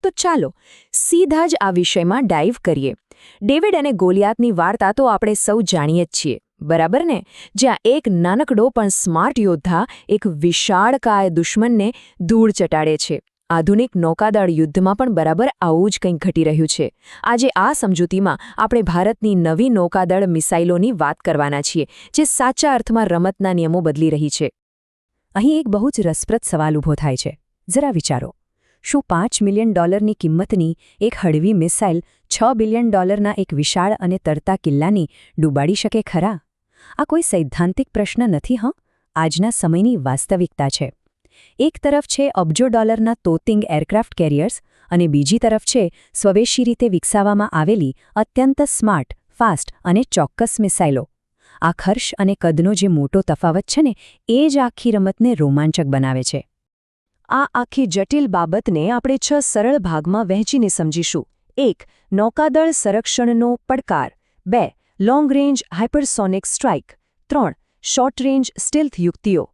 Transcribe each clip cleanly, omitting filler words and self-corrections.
તો ચાલો સીધા જ આ વિષયમાં ડાઇવ કરીએ. ડેવિડ અને ગોલિયાતની વાર્તા તો આપણે સૌ જાણીએ જ છીએ, બરાબર ને? જ્યાં એક નાનકડો પણ સ્માર્ટ યોદ્ધા એક વિશાળકાય દુશ્મનને ધૂળ ચટાડે છે. આધુનિક નૌકાદળ યુદ્ધમાં પણ બરાબર આવું જ કંઈક ઘટી રહ્યું છે. આજે આ સમજૂતીમાં આપણે ભારતની નવી નૌકાદળ મિસાઇલોની વાત કરવાના છીએ, જે સાચા અર્થમાં રમતના નિયમો બદલી રહી છે. અહીં એક બહુ જ રસપ્રદ સવાલ ઊભો થાય છે. જરા વિચારો, શું $5 મિલિયન કિંમતની એક હળવી મિસાઇલ $6 બિલિયન એક વિશાળ અને તરતા કિલ્લાની ડૂબાડી શકે ખરા? આ કોઈ સૈદ્ધાંતિક પ્રશ્ન નથી, આજના સમયની વાસ્તવિકતા છે. એક તરફ છે અબજો ડોલરના તોતિંગ એરક્રાફ્ટ કેરિયર્સ અને બીજી તરફ છે સ્વદેશી રીતે વિકસાવવામાં આવેલી અત્યંત સ્માર્ટ, ફાસ્ટ અને ચોક્કસ મિસાઇલો. આ ખર્ચ અને કદનો જે મોટો તફાવત છે ને, એ જ આખી રમતને રોમાંચક બનાવે છે. આ આખી જટિલ બાબતને આપણે 6 સરળ ભાગમાં વહેંચીને સમજીશું. 1. નૌકાદળ સંરક્ષણનો પડકાર. 2. Long range hypersonic strike. 3. Short range stealth યુક્તિઓ.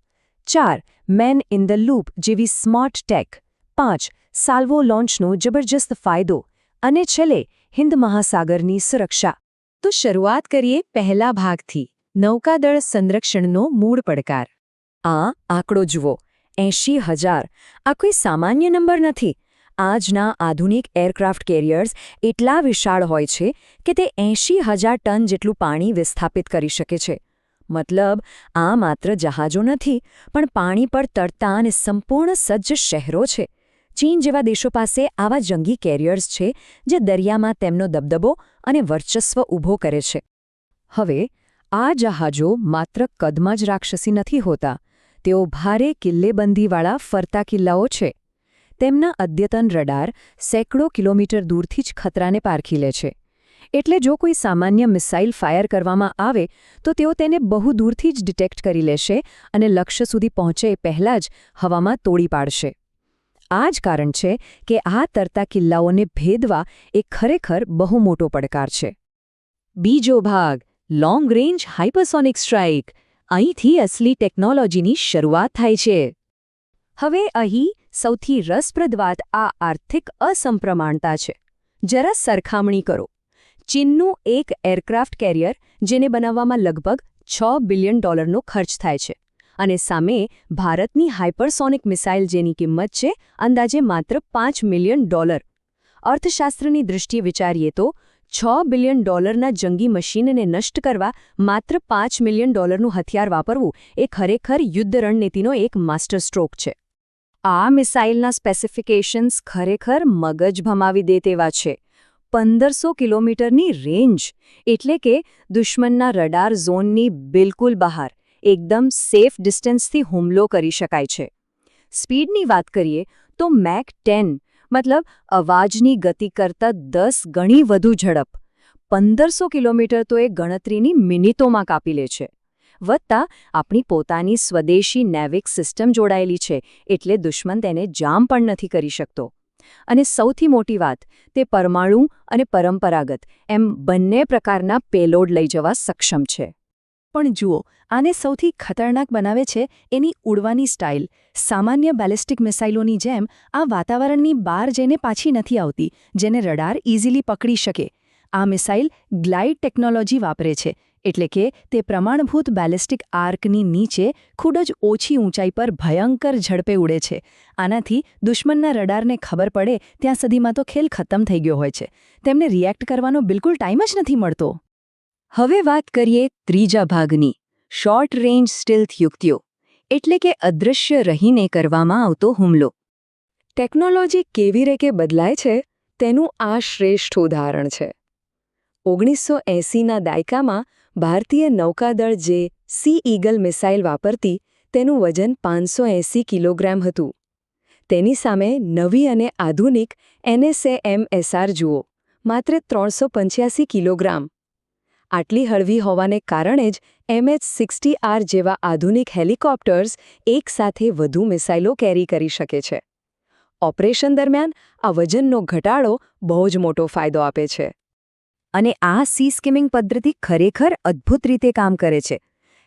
4. મેન ઇન ધ લૂપ જેવી સ્માર્ટ ટેક. 5. સાલ્વો લોન્ચનો જબરજસ્ત ફાયદો. અને છેલ્લે હિન્દ મહાસાગરની સુરક્ષા. તો શરૂઆત કરીએ પહેલા ભાગથી, નૌકાદળ સંરક્ષણનો મૂળ પડકાર. આ આંકડો જુઓ, 80,000. આ કોઈ સામાન્ય નંબર નથી. આજના આધુનિક એરક્રાફ્ટ કેરિયર્સ એટલા વિશાળ હોય છે કે તે 80,000 ટન જેટલું પાણી વિસ્થાપિત કરી શકે છે. મતલબ, આ માત્ર જહાજો નથી, પણ પાણી પર તરતા અને સંપૂર્ણ સજ્જ શહેરો છે. ચીન જેવા દેશો પાસે આવા જંગી કેરિયર્સ છે, જે દરિયામાં તેમનો દબદબો અને વર્ચસ્વ ઊભો કરે છે. હવે, આ જહાજો માત્ર કદમાં જ રાક્ષસી નથી હોતા. તેઓ ભારે કિલ્લેબંધીવાળા ફરતા કિલ્લાઓ છે. તેમના અદ્યતન રડાર સેંકડો કિલોમીટર દૂરથી જ ખતરાને પારખી લે છે. એટલે જો કોઈ સામાન્ય મિસાઇલ ફાયર કરવામાં આવે તો તેઓ તેને બહુ દૂરથી જ ડિટેક્ટ કરી લેશે અને લક્ષ્ય સુધી પહોંચે એ પહેલાં જ હવામાં તોડી પાડશે. આ જ કારણ છે કે આ તરતા કિલ્લાઓને ભેદવા એ ખરેખર બહુ મોટો પડકાર છે. બીજો ભાગ, લોંગ રેન્જ હાઇપરસોનિક સ્ટ્રાઇક. અહીંથી અસલી ટેકનોલોજીની શરૂઆત થાય છે. હવે અહીં સૌથી રસપ્રદ વાત આ આર્થિક અસમપ્રમાણતા છે. જરા સરખામણી કરો. ચીનનું એક એરક્રાફ્ટ કેરિયર, જેને બનાવવામાં લગભગ $6 બિલિયન ખર્ચ થાય છે, અને સામે ભારતની હાઇપરસોનિક મિસાઇલ, જેની કિંમત છે અંદાજે માત્ર $5 મિલિયન. અર્થશાસ્ત્રની દૃષ્ટિએ વિચારીએ તો $6 બિલિયન ના જંગી મશીનને નષ્ટ કરવા માત્ર $5 મિલિયન નું હથિયાર વાપરવું એ ખરેખર યુદ્ધ રણનીતિનો એક માસ્ટર સ્ટ્રોક છે. આ મિસાઇલના સ્પેસિફિકેશન્સ ખરેખર મગજ ભમાવી દે તેવા છે. 1500 કિલોમીટરની રેન્જ, એટલે કે દુશ્મનના રડાર ઝોનની બિલકુલ બહાર એકદમ સેફ ડિસ્ટન્સથી હુમલો કરી શકાય છે. સ્પીડની વાત કરીએ તો મેક 10, મતલબ અવાજની ગતિ કરતાં 10 ગણી વધુ ઝડપ. 1500 કિલોમીટર તો એ ગણતરીની મિનિટોમાં કાપી લે છે. વત્તા આપણી પોતાની સ્વદેશી નેવિક સિસ્ટમ જોડાયેલી છે, એટલે દુશ્મન તેને જામ પણ નથી કરી શકતો. અને સૌથી મોટી વાત, તે પરમાણુ અને પરંપરાગત એમ બંને પ્રકારના પેલોડ લઈ જવા સક્ષમ છે. પણ જુઓ, આને સૌથી ખતરનાક બનાવે છે એની ઉડવાની સ્ટાઇલ. સામાન્ય બેલિસ્ટિક મિસાઇલોની જેમ આ વાતાવરણની બહાર જઈને પાછી નથી આવતી, જેને રડાર ઇઝીલી પકડી શકે. આ મિસાઇલ ગ્લાઇડ ટેકનોલોજી વાપરે છે, એટલે કે તે પ્રમાણભૂત બેલિસ્ટિક આર્કની નીચે ખૂબ જ ઓછી ઊંચાઈ પર ભયંકર ઝડપે ઉડે છે. આનાથી દુશ્મનના રડારને ખબર પડે ત્યાં સુધીમાં તો ખેલ ખતમ થઈ ગયો હોય છે. તેમને રિએક્ટ કરવાનો બિલકુલ ટાઈમ જ નથી મળતો. હવે વાત કરીએ ત્રીજા ભાગની, શોર્ટ રેન્જ સ્ટીલ્થ યુક્તિઓ, એટલે કે અદૃશ્ય રહીને કરવામાં આવતો હુમલો. ટેકનોલોજી કેવી રીતે બદલાય છે તેનું આ શ્રેષ્ઠ ઉદાહરણ છે. 1980ના દાયકામાં ભારતીય નૌકાદળ જે સી ઈગલ મિસાઇલ વાપરતી, તેનું વજન 580 કિલોગ્રામ હતું. તેની સામે નવી અને આધુનિક NSAMSR જુઓ, માત્ર 385 કિલોગ્રામ. આટલી હળવી હોવાને કારણે જ MH-60R જેવા આધુનિક હેલિકોપ્ટર્સ એકસાથે વધુ મિસાઇલો કેરી કરી શકે છે. ઓપરેશન દરમિયાન આ વજનનો ઘટાડો બહુ જ મોટો ફાયદો આપે છે. અને આ સી સ્કીમિંગ પદ્ધતિ ખરેખર અદ્ભુત રીતે કામ કરે છે.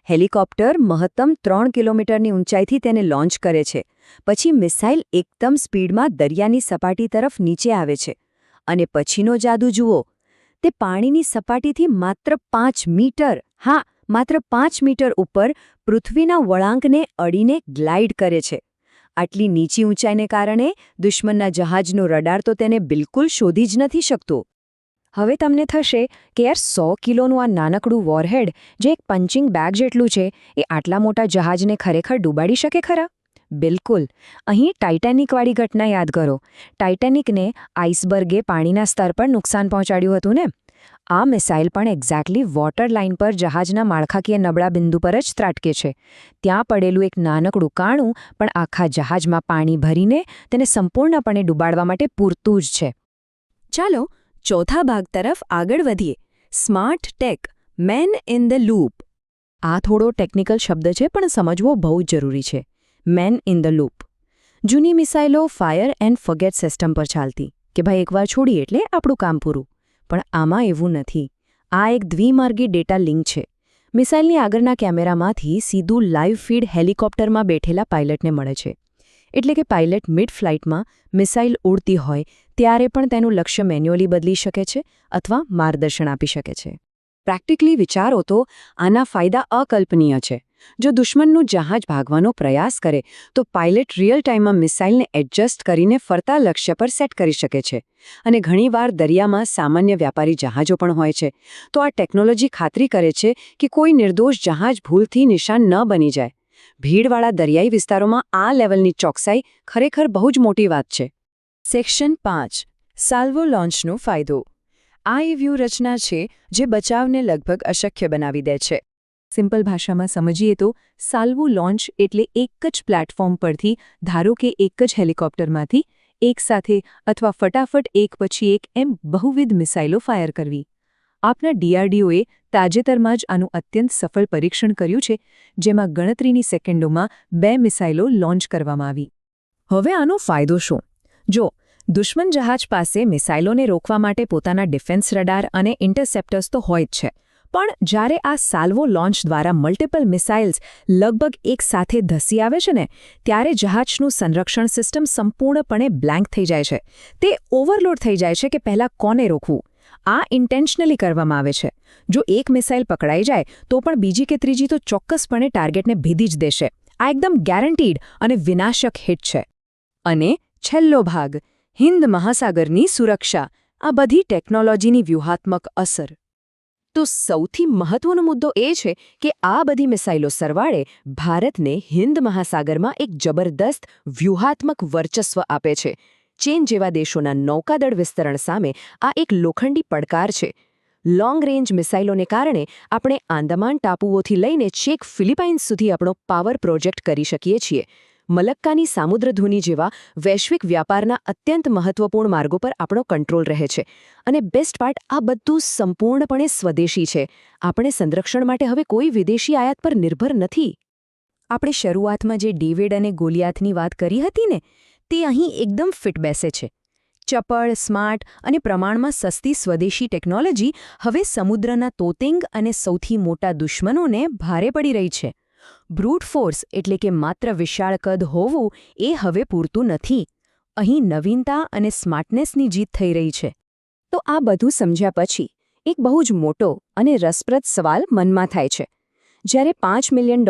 હેલિકોપ્ટર મહત્તમ 3 કિલોમીટરની ઊંચાઈથી તેને લોન્ચ કરે છે. પછી મિસાઇલ એકદમ સ્પીડમાં દરિયાની સપાટી તરફ નીચે આવે છે. અને પછીનો જાદુ જુઓ. તે પાણીની સપાટીથી માત્ર 5 મીટર, હા, માત્ર 5 મીટર ઉપર પૃથ્વીના વળાંકને અડીને ગ્લાઇડ કરે છે. આટલી નીચી ઊંચાઈને કારણે દુશ્મનના જહાજનો રડાર તો તેને બિલકુલ શોધી જ નથી શકતો. હવે તમને થશે કે યાર 100 કિલોનું આ નાનકડું વોરહેડ જે એક પંચિંગ બેગ જેટલું છે એ આટલા મોટા જહાજને ખરેખર ડૂબાડી શકે ખરા? બિલકુલ. અહીં ટાઇટેનિકવાળી ઘટના યાદ કરો. ટાઇટેનિકને આઇસબર્ગે પાણીના સ્તર પર નુકસાન પહોંચાડ્યું હતું ને? આ મિસાઇલ પણ એક્ઝેક્ટલી વોટર લાઇન પર જહાજના માળખાકીય નબળા બિંદુ પર જ ત્રાટકે છે. ત્યાં પડેલું એક નાનકડું કાણું પણ આખા જહાજમાં પાણી ભરીને તેને સંપૂર્ણપણે ડૂબાડવા માટે પૂરતું જ છે. ચાલો ચોથા ભાગ તરફ આગળ વધીએ. Smart tech, man in the loop. આ થોડો ટેકનિકલ શબ્દ છે પણ સમજવો બહુ જ જરૂરી છે. Main in the loop. જૂની મિસાઇલો ફાયર એન્ડ ફોરગેટ સિસ્ટમ પર ચાલતી કે ભાઈ એકવાર છોડી એટલે આપણું કામ પૂરું. પણ આમાં એવું નથી. આ એક દ્વિમાર્ગી ડેટા લિંક છે. મિસાઇલની આગળના કેમેરામાંથી સીધું લાઇવ ફીડ હેલિકોપ્ટરમાં બેઠેલા પાઇલટને મળે છે. એટલે કે પાઇલટ મિડ ફ્લાઇટમાં મિસાઇલ ઉડતી હોય ત્યારે પણ તેનું લક્ષ્ય મેન્યુઅલી બદલી શકે છે અથવા માર્ગદર્શન આપી શકે છે. પ્રેક્ટિકલી વિચારો તો આના ફાયદા અકલ્પનીય છે. જો દુશ્મનનું જહાજ ભાગવાનો પ્રયાસ કરે તો પાઇલટ રિયલ ટાઈમમાં મિસાઇલને એડજસ્ટ કરીને ફરતા લક્ષ્ય પર સેટ કરી શકે છે. અને ઘણીવાર દરિયામાં સામાન્ય વ્યાપારી જહાજો પણ હોય છે. તો આ ટેકનોલોજી ખાતરી કરે છે કે કોઈ નિર્દોષ જહાજ ભૂલથી નિશાન ન બની જાય. ભીડવાળા દરિયાઈ વિસ્તારોમાં આ લેવલની ચોકસાઈ ખરેખર બહુ જ મોટી વાત છે. સેક્શન 5. સાલ્વો લોન્ચનો ફાયદો. આ એ વ્યૂહરચના છે જે બચાવને લગભગ અશક્ય બનાવી દે છે. સિમ્પલ ભાષામાં સમજીએ તો સાલ્વો લોન્ચ એટલે એક જ પ્લેટફોર્મ પરથી ધારો કે એક જ હેલિકોપ્ટરમાંથી એકસાથે અથવા ફટાફટ એક પછી એક એમ બહુવિધ મિસાઇલો ફાયર કરવી. આપના DRDOએ તાજેતરમાં જ આનું અત્યંત સફળ પરીક્ષણ કર્યું છે, જેમાં ગણતરીની સેકન્ડોમાં 2 મિસાઇલો લોન્ચ કરવામાં આવી. હવે આનો ફાયદો શું? જો દુશ્મન જહાજ પાસે મિસાઇલોને રોકવા માટે પોતાના ડિફેન્સ રડાર અને ઇન્ટરસેપ્ટર્સ તો હોય જ છે, પણ જ્યારે આ સાલ્વો લોન્ચ દ્વારા મલ્ટિપલ મિસાઇલ્સ લગભગ એક સાથે ધસી આવે છે ને, ત્યારે જહાજનું સંરક્ષણ સિસ્ટમ સંપૂર્ણપણે બ્લેન્ક થઈ જાય છે. તે ઓવરલોડ થઈ જાય છે કે પહેલાં કોને રોકવું. આ ઇન્ટેન્શનલી કરવામાં આવે છે. જો એક મિસાઇલ પકડાઈ જાય તો પણ બીજી કે ત્રીજી તો ચોક્કસપણે ટાર્ગેટને ભેદી જ દેશે. આ એકદમ ગેરંટીડ અને વિનાશક હિટ છે. અને છેલ્લો ભાગ, હિન્દ મહાસાગરની સુરક્ષા. આ બધી ટેકનોલોજીની વ્યૂહાત્મક અસર. તો સૌથી મહત્વનો મુદ્દો એ છે કે આ બધી મિસાઇલો સરવાળે ભારતને હિન્દ મહાસાગરમાં એક જબરદસ્ત વ્યૂહાત્મક વર્ચસ્વ આપે છે. ચીન જેવા દેશોના નૌકાદળ વિસ્તરણ સામે આ એક લોખંડી પડકાર છે. લોંગ રેન્જ મિસાઇલોને કારણે આપણે આંદામાન ટાપુઓથી લઈને છેક ફિલિપાઇન્સ સુધી આપણો પાવર પ્રોજેક્ટ કરી શકીએ છીએ. મલક્કાની સામુદ્રધુની જેવા વૈશ્વિક વ્યાપારના અત્યંત મહત્વપૂર્ણ માર્ગો પર આપણો કંટ્રોલ રહે છે. અને બેસ્ટ પાર્ટ, આ બધું સંપૂર્ણપણે સ્વદેશી છે. આપણે સંરક્ષણ માટે હવે કોઈ વિદેશી આયાત પર નિર્ભર નથી. આપણે શરૂઆતમાં જે ડેવિડ અને ગોલિયાથની વાત કરી હતી ને, તે અહીં એકદમ ફિટ બેસે છે. ચપળ, સ્માર્ટ અને પ્રમાણમાં સસ્તી સ્વદેશી ટેકનોલોજી હવે સમુદ્રના તોતિંગ અને સૌથી મોટા દુશ્મનોને ભારે પડી રહી છે. બ્રૂટ ફોર્સ એટલે કે માત્ર વિશાળ કદ હોવું એ હવે પૂરતું નથી. અહીં નવીનતા અને સ્માર્ટનેસની જીત થઈ રહી છે. તો આ બધું સમજ્યા પછી એક બહુ જ મોટો અને રસપ્રદ સવાલ મનમાં થાય છે. જ્યારે $5 મિલિયન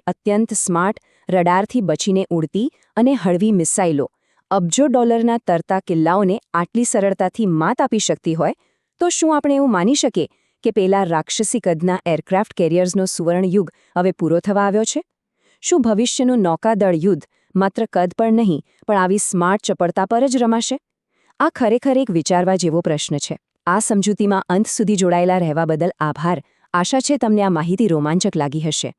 અત્યંત સ્માર્ટ, રડારથી બચીને ઉડતી અને હળવી મિસાઇલો અબજો ડોલરના તરતા કિલ્લાઓને આટલી સરળતાથી માત આપી શકતી હોય, તો શું આપણે એવું માની શકીએ કે પેલા રાક્ષસી કદના એરક્રાફ્ટ કેરિયર્સનો સુવર્ણ યુગ હવે પૂરો થવા આવ્યો છે? શું ભવિષ્યનું નૌકાદળ યુદ્ધ માત્ર કદ પર નહીં પણ આવી સ્માર્ટ ચપળતા પર જ રમાશે? આ ખરેખર એક વિચારવા જેવો પ્રશ્ન છે. આ સમજૂતીમાં અંત સુધી જોડાયેલા રહેવા બદલ આભાર. આશા છે તમને આ માહિતી રોમાંચક લાગી હશે.